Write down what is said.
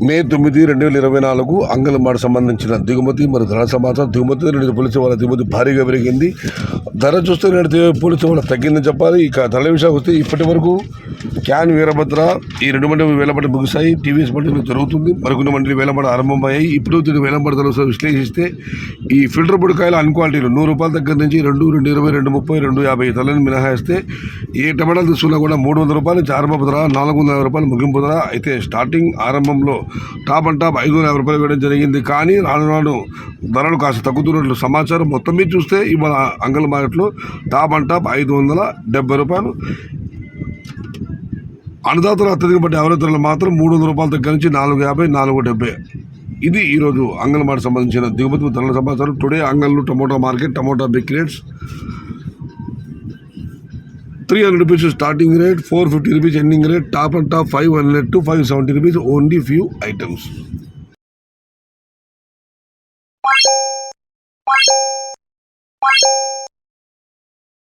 మే 9, 2024 అంగన్వాడికి సంబంధించిన దిగుమతి మరియు ధర సమాచారం. దిగుమతి నేడు పోలీసు వాళ్ళ దిగుమతి భారీగా పెరిగింది. ధర చూస్తే నేడు పోలీసు వాళ్ళ తగ్గిందని చెప్పాలి. ఇక ధరల విషయానికి వస్తే ఇప్పటి వరకు క్యాన్ వీరభద్ర ఈ 2 మండలి వేలంపాట ముగిశాయి. టీవీఎస్ మండలి జరుగుతుంది. మరికొన్ని మండలి వేలంపాట ఆరంభమయ్యాయి. ఇప్పుడు దీని వేలంపాట ధరలు విశ్లేషిస్తే ఈ ఫిల్టర్ పొడికాయలు అన్ క్వాలిటీలు ₹100 దగ్గర నుంచి 2, 220, 230, 250 ధరలను మినహాయిస్తే ఏ టమాటాలు తీసుకున్నా కూడా ₹300 నుంచి ఆరంభ ధర, ₹450 ముగింపు ధర. అయితే స్టార్టింగ్ ఆరంభంలో టాప్ అండ్ టాప్ ₹550 వేయడం జరిగింది. కానీ రాను రాను ధరలు కాస్త తగ్గుతున్నట్లు సమాచారం. మొత్తం మీద చూస్తే ఇవాళ అంగల్ మార్కెట్లో టాప్ అండ్ టాప్ ₹570. అన్నదాతల అత్యధిక బట్టి ఎవరి ధరలు మాత్రం ₹300 దగ్గర నుంచి ₹450, ₹470. ఇది ఈరోజు అంగన్వాడికి సంబంధించిన దిగుమతి ధరల సమాచారం. టుడే అంగన్లు tomato market. Tomato big rates ₹300 starting rate, ₹450 ending rate. Top and top ₹500 to ₹570, only few items.